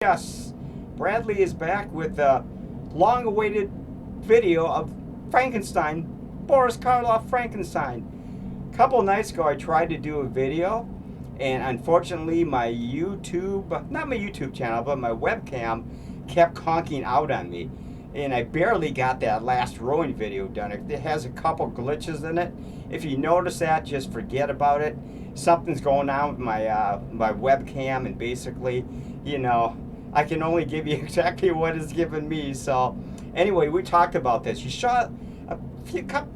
Yes, Bradley is back with a long-awaited video of Frankenstein, Boris Karloff Frankenstein. A couple nights ago, I tried to do a video, and unfortunately, my not my YouTube channel, but my webcam kept conking out on me, and I barely got that last rowing video done. It has a couple glitches in it. If you notice that, just forget about it. Something's going on with my webcam, and basically, I can only give you exactly what it's given me. So anyway, we talked about this. You saw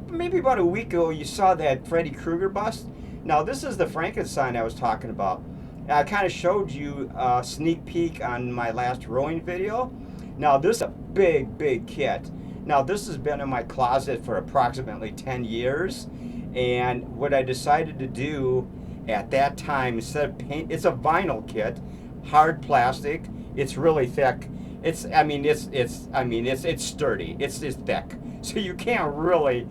maybe about a week ago, you saw that Freddy Krueger bust. Now this is the Frankenstein I was talking about. I kind of showed you a sneak peek on my last rowing video. Now this is a big kit. Now this has been in my closet for approximately 10 years. And what I decided to do at that time, instead of paint, it's a vinyl kit, hard plastic. It's really thick. It's sturdy. It's thick, so you can't really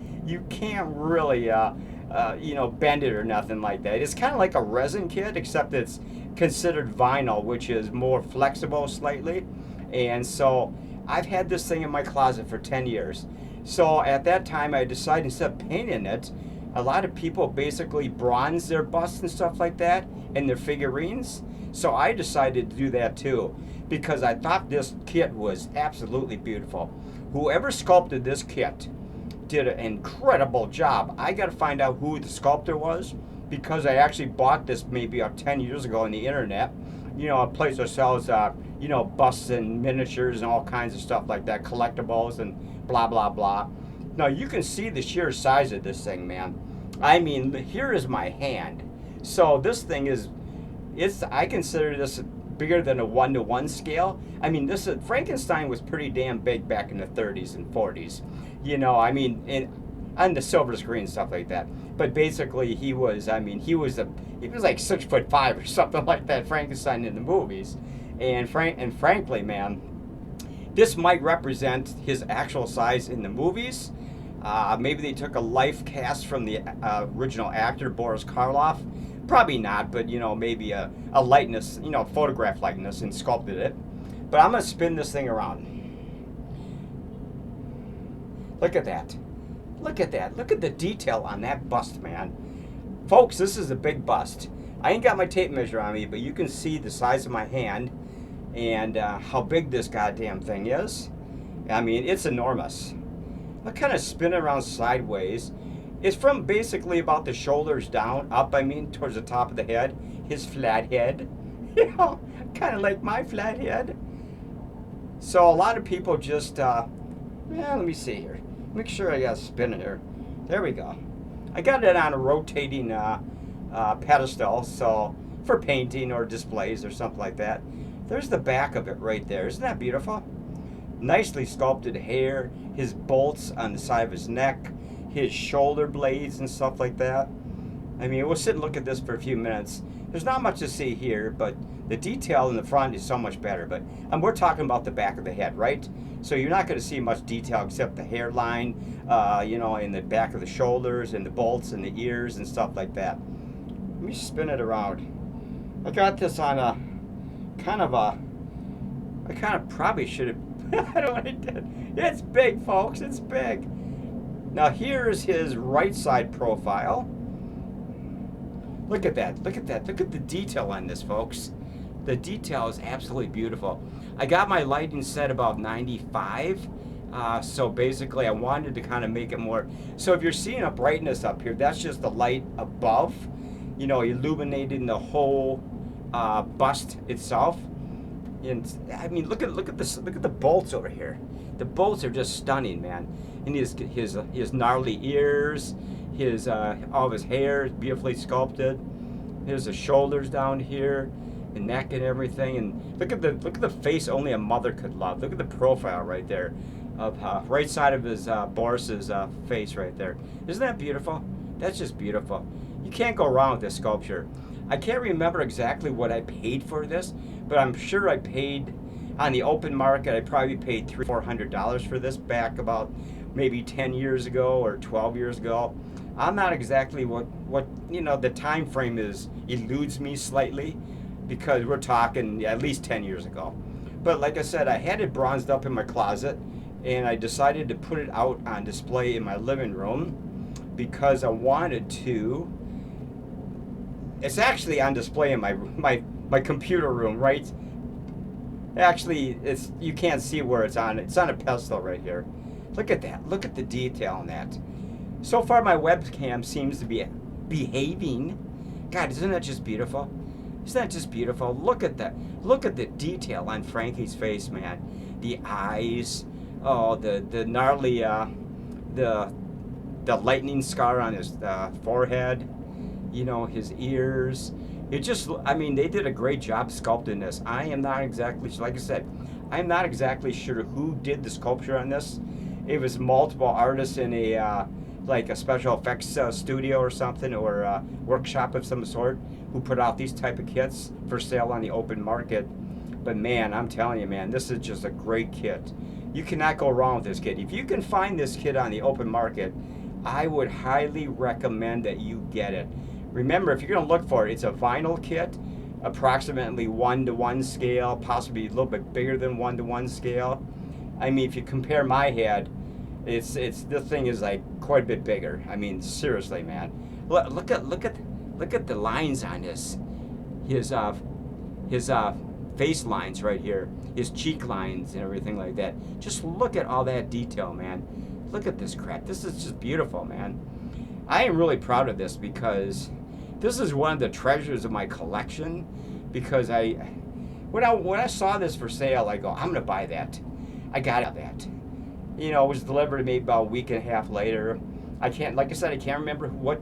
bend it or nothing like that. It's kind of like a resin kit, except it's considered vinyl, which is more flexible slightly. And so I've had this thing in my closet for 10 years. So at that time, I decided instead of painting it, a lot of people basically bronze their busts and stuff like that and their figurines. So I decided to do that too, because I thought this kit was absolutely beautiful. Whoever sculpted this kit did an incredible job. I got to find out who the sculptor was, because I actually bought this maybe 10 years ago on the internet. A place that sells, busts and miniatures and all kinds of stuff like that, collectibles and blah, blah, blah. Now you can see the sheer size of this thing, man. I mean, here is my hand. So this thing I consider this bigger than a 1-to-1 scale. I mean, Frankenstein was pretty damn big back in the 30s and 40s. On the silver screen and stuff like that. But basically, he was like 6'5" or something like that, Frankenstein in the movies. And frankly, man, this might represent his actual size in the movies. Maybe they took a life cast from the original actor, Boris Karloff. Probably not, but maybe a likeness, photograph likeness, and sculpted it. But I'm gonna spin this thing around. Look at that. Look at that. Look at the detail on that bust, man. Folks, this is a big bust. I ain't got my tape measure on me, but you can see the size of my hand and how big this goddamn thing is. I mean, it's enormous. I'll kind of spin it around sideways. It's from basically about the shoulders down, up, towards the top of the head. His flat head. Kind of like my flat head. So a lot of people just, let me see here. Make sure I got to spin it here. There we go. I got it on a rotating pedestal, so for painting or displays or something like that. There's the back of it right there. Isn't that beautiful? Nicely sculpted hair, his bolts on the side of his neck, his shoulder blades and stuff like that. We'll sit and look at this for a few minutes. There's not much to see here, but the detail in the front is so much better. But we're talking about the back of the head, right? So you're not going to see much detail except the hairline, in the back of the shoulders and the bolts and the ears and stuff like that. Let me spin it around. I got this on I kind of probably should have, I don't know what I did. It's big, folks, it's big. Now here's his right side profile. Look at that, look at that, look at the detail on this, folks. The detail is absolutely beautiful. I got my lighting set about 95, so basically I wanted to kind of make it more. So if you're seeing a brightness up here, that's just the light above, illuminating the whole bust itself. And look at this. Look at the bolts over here. The bolts are just stunning, man. And his gnarly ears, all of his hair is beautifully sculpted. There's the shoulders down here, the neck and everything. And look at the face only a mother could love. Look at the profile right there, of right side of his Boris's face right there. Isn't that beautiful? That's just beautiful. You can't go wrong with this sculpture. I can't remember exactly what I paid for this, but I'm sure I paid on the open market. I probably paid $300-400 for this back about maybe 10 years ago or 12 years ago. I'm not exactly what the time frame is, eludes me slightly, because we're talking at least 10 years ago. But like I said, I had it bronzed up in my closet, and I decided to put it out on display in my living room because I wanted to. It's actually on display in my computer room, right? Actually, it's, you can't see where it's on. It's on a pedestal right here. Look at that. Look at the detail on that. So far, my webcam seems to be behaving. God, isn't that just beautiful? Isn't that just beautiful? Look at that. Look at the detail on Frankie's face, man. The eyes. Oh, the gnarly, the lightning scar on his forehead. You know, his ears. It just, I mean, they did a great job sculpting this. I am not exactly, like I said, I'm not exactly sure who did the sculpture on this. It was multiple artists in a, like a special effects studio or something, or a workshop of some sort, who put out these type of kits for sale on the open market. But man, I'm telling you, man, this is just a great kit. You cannot go wrong with this kit. If you can find this kit on the open market, I would highly recommend that you get it. Remember, if you're going to look for it, it's a vinyl kit, approximately 1-to-1 scale, possibly a little bit bigger than 1-to-1 scale. I mean, if you compare my head, it's this thing is like quite a bit bigger. I mean, seriously, man. Look at the lines on this. His face lines right here, his cheek lines and everything like that. Just look at all that detail, man. Look at this crap. This is just beautiful, man. I am really proud of this because this is one of the treasures of my collection. Because when I saw this for sale, I go, I'm gonna buy that. I got that. You know, it was delivered to me about a week and a half later. I can't, like I said, I can't remember what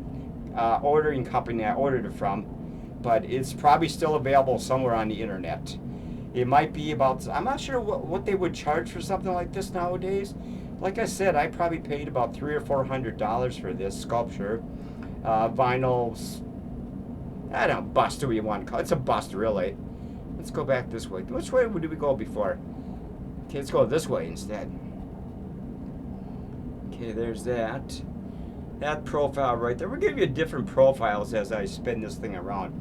ordering company I ordered it from, but it's probably still available somewhere on the internet. It might be about, I'm not sure what they would charge for something like this nowadays. Like I said, I probably paid about $300 or $400 for this sculpture. Vinyls, I don't know, bust, what you want to call it. It's a bust, really. Let's go back this way. Which way did we go before? Okay, let's go this way instead. Okay, there's that. That profile right there. We'll give you different profiles as I spin this thing around.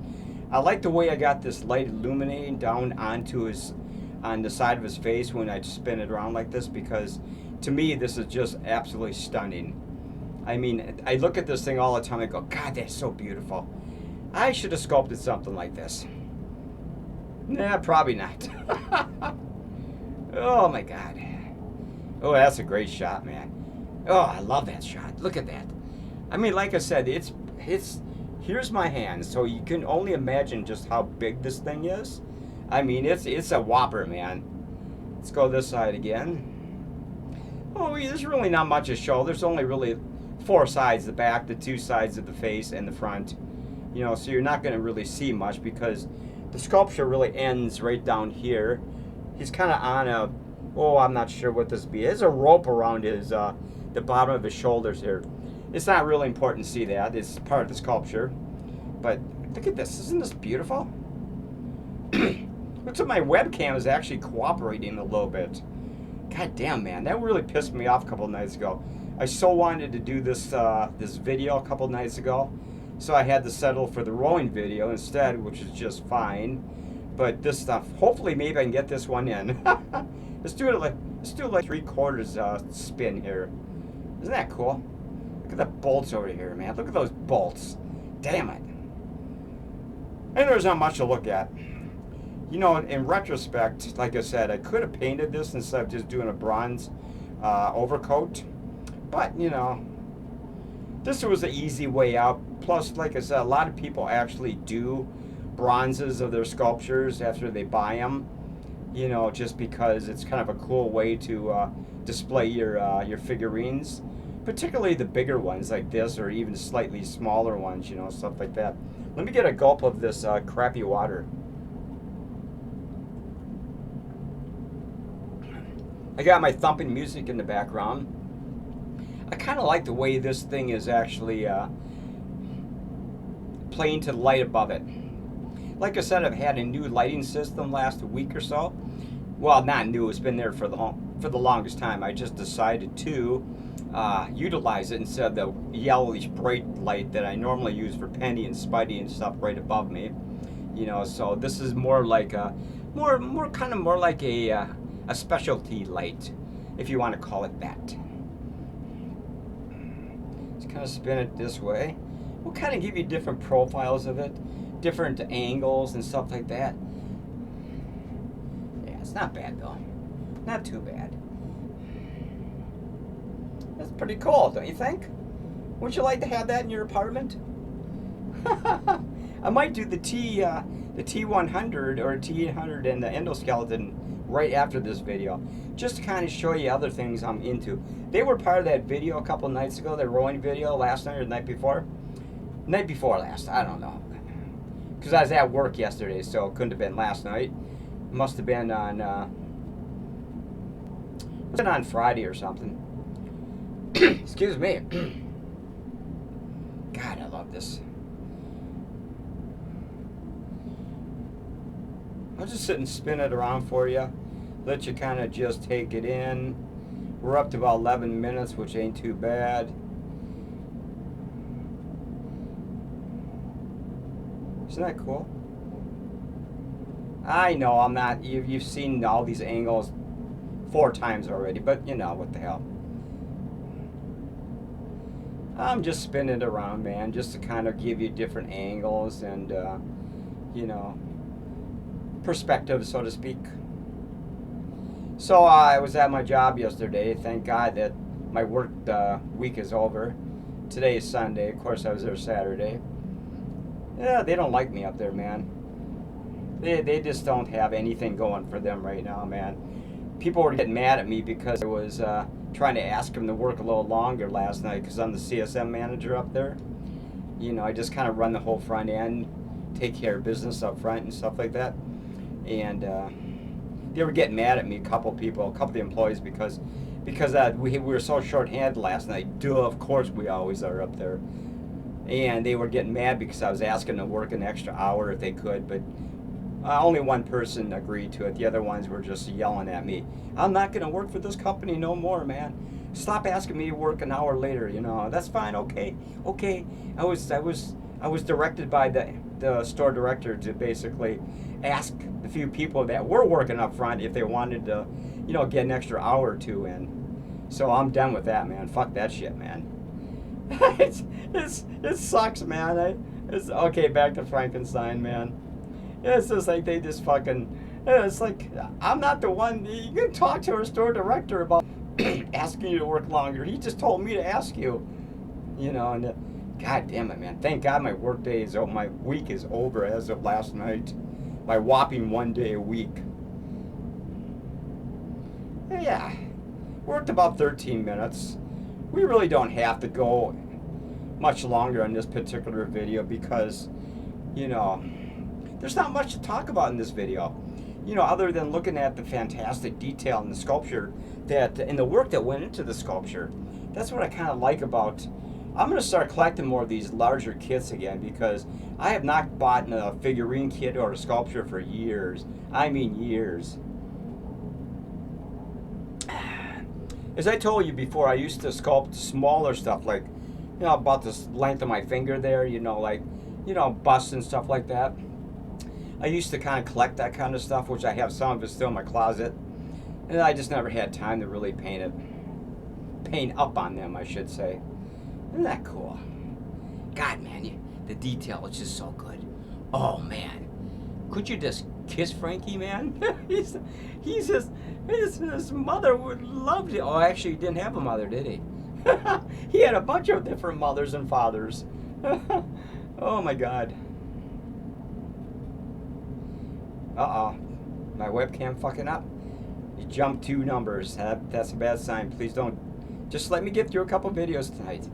I like the way I got this light illuminating down onto on the side of his face when I spin it around like this, because to me this is just absolutely stunning. I mean, I look at this thing all the time and go, God, that's so beautiful. I should have sculpted something like this. Nah, probably not. Oh my God. Oh, that's a great shot, man. Oh, I love that shot. Look at that. I mean, like I said, it's here's my hand, so you can only imagine just how big this thing is. I mean, it's a whopper, man. Let's go this side again. Oh, there's really not much to show. There's only really 4 sides: the back, the 2 sides of the face, and the front. You know, so you're not going to really see much because the sculpture really ends right down here. He's kind of on a, oh, I'm not sure what this would be. There's a rope around his the bottom of his shoulders here. It's not really important to see that. It's part of the sculpture. But look at this. Isn't this beautiful? Looks like my webcam is actually cooperating a little bit. God damn, man. That really pissed me off a couple nights ago. I so wanted to do this this video a couple nights ago, so I had to settle for the rowing video instead, which is just fine. But this stuff, hopefully, maybe I can get this one in. let's do it like 3/4 spin here. Isn't that cool? Look at the bolts over here, man. Look at those bolts. Damn it. And there's not much to look at. You know, in retrospect, like I said, I could have painted this instead of just doing a bronze overcoat. But, you know, this was an easy way out. Plus, like I said, a lot of people actually do bronzes of their sculptures after they buy them. You know, just because it's kind of a cool way to display your figurines. Particularly the bigger ones like this, or even slightly smaller ones, you know, stuff like that. Let me get a gulp of this crappy water. I got my thumping music in the background. I kind of like the way this thing is actually playing to the light above it. Like I said, I've had a new lighting system last week or so. Well, not new, it's been there for the longest time. I just decided to utilize it instead of the yellowish bright light that I normally use for Penny and Spidey and stuff right above me. You know, so this is more like more kind of more like a specialty light, if you want to call it that. Just kind of spin it this way. We'll kind of give you different profiles of it, different angles and stuff like that. Yeah, it's not bad though. Not too bad. That's pretty cool, don't you think? Wouldn't you like to have that in your apartment? I might do the T100 or T800 and the endoskeleton right after this video, just to kind of show you other things I'm into. They were part of that video a couple nights ago, that rowing video last night or the night before. Night before last, I don't know. Because I was at work yesterday, so it couldn't have been last night. Must have been on Friday or something. Excuse me. God, I love this. I'll just sit and spin it around for you. Let you kind of just take it in. We're up to about 11 minutes, which ain't too bad. Isn't that cool? I know I'm not, you've seen all these angles 4 times already, but you know, what the hell. I'm just spinning it around, man, just to kind of give you different angles and, you know, perspective, so to speak. So I was at my job yesterday. Thank God that my work week is over. Today is Sunday. Of course, I was there Saturday. Yeah, they don't like me up there, man. They just don't have anything going for them right now, man. People were getting mad at me because I was trying to ask them to work a little longer last night because I'm the CSM manager up there. You know, I just kind of run the whole front end, take care of business up front and stuff like that. And they were getting mad at me, a couple of the employees, because we were so short-handed last night. Duh, of course we always are up there. And they were getting mad because I was asking them to work an extra hour if they could, but only one person agreed to it. The other ones were just yelling at me. I'm not going to work for this company no more, man. Stop asking me to work an hour later, you know. That's fine, okay. I was directed by the store director to basically ask the few people that were working up front if they wanted to, you know, get an extra hour or two in. So I'm done with that, man. Fuck that shit, man. It sucks, man. It's okay. Back to Frankenstein, man. It's just like they just fucking. It's like I'm not the one. You can talk to our store director about asking you to work longer. He just told me to ask you. You know, and God damn it, man. Thank God my my week is over as of last night. My whopping 1 day a week. Yeah, worked about 13 minutes. We really don't have to go much longer on this particular video because, you know, there's not much to talk about in this video. You know, other than looking at the fantastic detail in the sculpture and the work that went into the sculpture. That's what I kind of like about. I'm going to start collecting more of these larger kits again because I have not bought a figurine kit or a sculpture for years. I mean years. As I told you before, I used to sculpt smaller stuff like, you know, about the length of my finger there, you know, like, you know, busts and stuff like that. I used to kind of collect that kind of stuff, which I have some of it still in my closet. And I just never had time to really paint up on them, I should say. Isn't that cool? God, man, the detail is just so good. Oh, man. Could you just kiss Frankie, man? His mother would love it. Oh, actually, he didn't have a mother, did he? He had a bunch of different mothers and fathers. Oh, my God. Uh-oh. My webcam fucking up. You jumped 2 numbers. That's a bad sign. Please don't. Just let me get through a couple videos tonight.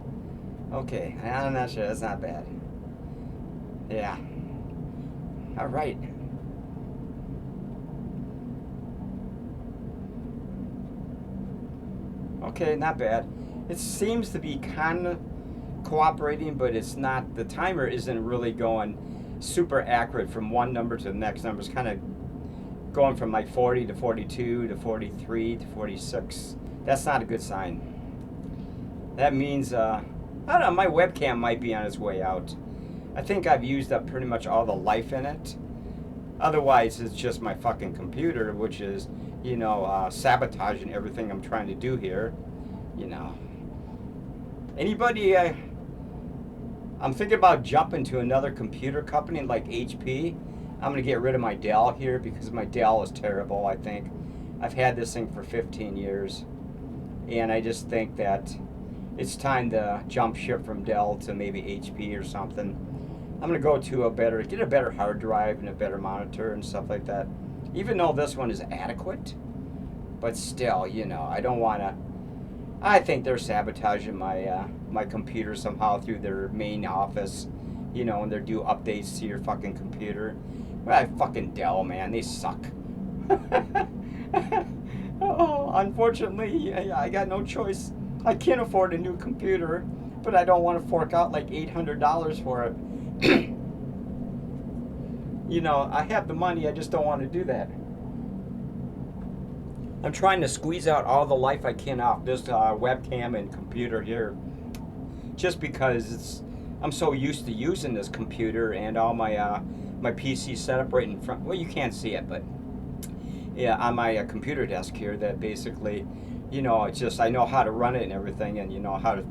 Okay, I'm not sure. That's not bad. Yeah. All right. Okay, not bad. It seems to be kind of cooperating, but it's not. The timer isn't really going super accurate from one number to the next number. It's kind of going from like 40 to 42 to 43 to 46. That's not a good sign. That means, I don't know, my webcam might be on its way out. I think I've used up pretty much all the life in it. Otherwise, it's just my fucking computer, which is, you know, sabotaging everything I'm trying to do here. You know. Anybody, I'm thinking about jumping to another computer company like HP. I'm going to get rid of my Dell here because my Dell is terrible, I think. I've had this thing for 15 years. And I just think that it's time to jump ship from Dell to maybe HP or something. I'm going to go to get a better hard drive and a better monitor and stuff like that. Even though this one is adequate. But still, you know, I don't want to... I think they're sabotaging my my computer somehow through their main office. You know, when they do updates to your fucking computer. Well, fucking Dell, man, they suck. Oh, unfortunately, I got no choice. I can't afford a new computer, but I don't want to fork out like $800 for it. You know, I have the money, I just don't want to do that. I'm trying to squeeze out all the life I can off this webcam and computer here, just because I'm so used to using this computer and all my my PC set up right in front. Well, you can't see it, but yeah, on my computer desk here, that basically, you know, it's just I know how to run it and everything, and you know how to,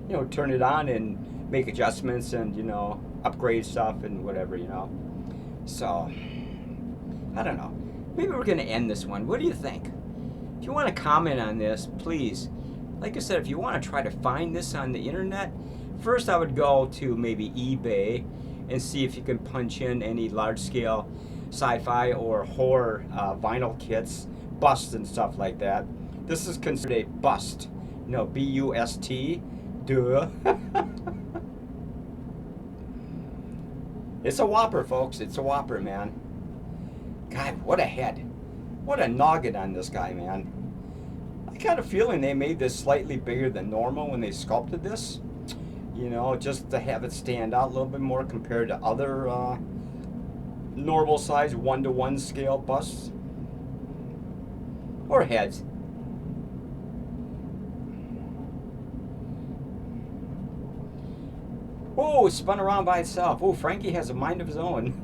you know, turn it on and make adjustments and, you know, upgrade stuff and whatever, you know. So I don't know. Maybe we're gonna end this one. What do you think? If you want to comment on this, please. Like I said, if you want to try to find this on the internet, first I would go to maybe eBay and see if you can punch in any large-scale sci-fi or horror vinyl kits, busts and stuff like that. This is considered a bust. No, B-U-S-T. Duh. It's a whopper, folks. It's a whopper, man. God, what a head. What a noggin on this guy, man. I got a feeling they made this slightly bigger than normal when they sculpted this. You know, just to have it stand out a little bit more compared to other normal size 1-to-1 scale busts. Or heads. Oh, it spun around by itself. Oh, Frankie has a mind of his own.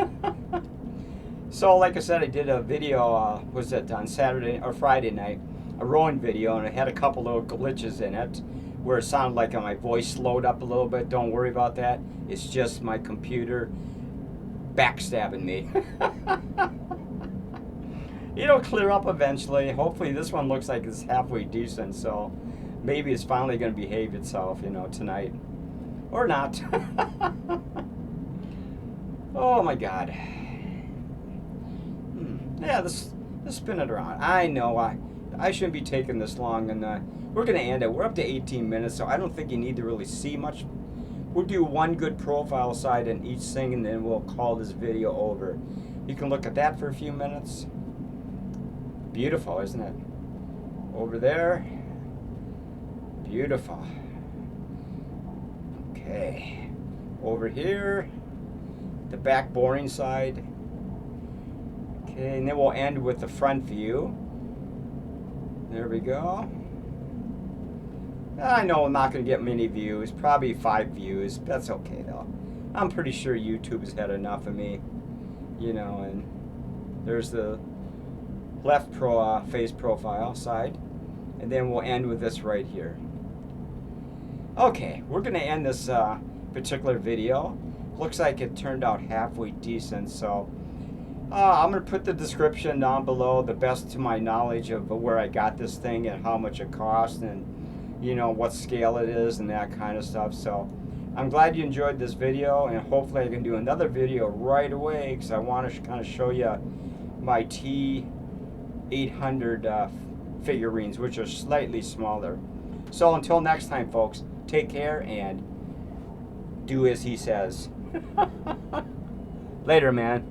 So, like I said, I did a video, was it on Saturday or Friday night, a rowing video, and it had a couple little glitches in it where it sounded like my voice slowed up a little bit. Don't worry about that. It's just my computer backstabbing me. It'll clear up eventually. Hopefully this one looks like it's halfway decent, so maybe it's finally going to behave itself, you know, tonight. Or not. Oh my God. Yeah, let's spin it around. I know I shouldn't be taking this long, and we're going to end it. We're up to 18 minutes, so I don't think you need to really see much. We'll do one good profile side in each thing, and then we'll call this video over. You can look at that for a few minutes. Beautiful, isn't it? Over there. Beautiful. Okay. Over here, the back boring side. Okay, and then we'll end with the front view. There we go. I know I'm not going to get many views, probably 5 views. That's okay though. I'm pretty sure YouTube has had enough of me. You know, and there's the left face profile side. And then we'll end with this right here. Okay, we're going to end this particular video. Looks like it turned out halfway decent, so I'm going to put the description down below, the best to my knowledge of where I got this thing and how much it cost and, you know, what scale it is and that kind of stuff. So I'm glad you enjoyed this video, and hopefully I can do another video right away because I want to kind of show you my T800 figurines, which are slightly smaller. So until next time, folks, take care and do as he says. Later, man.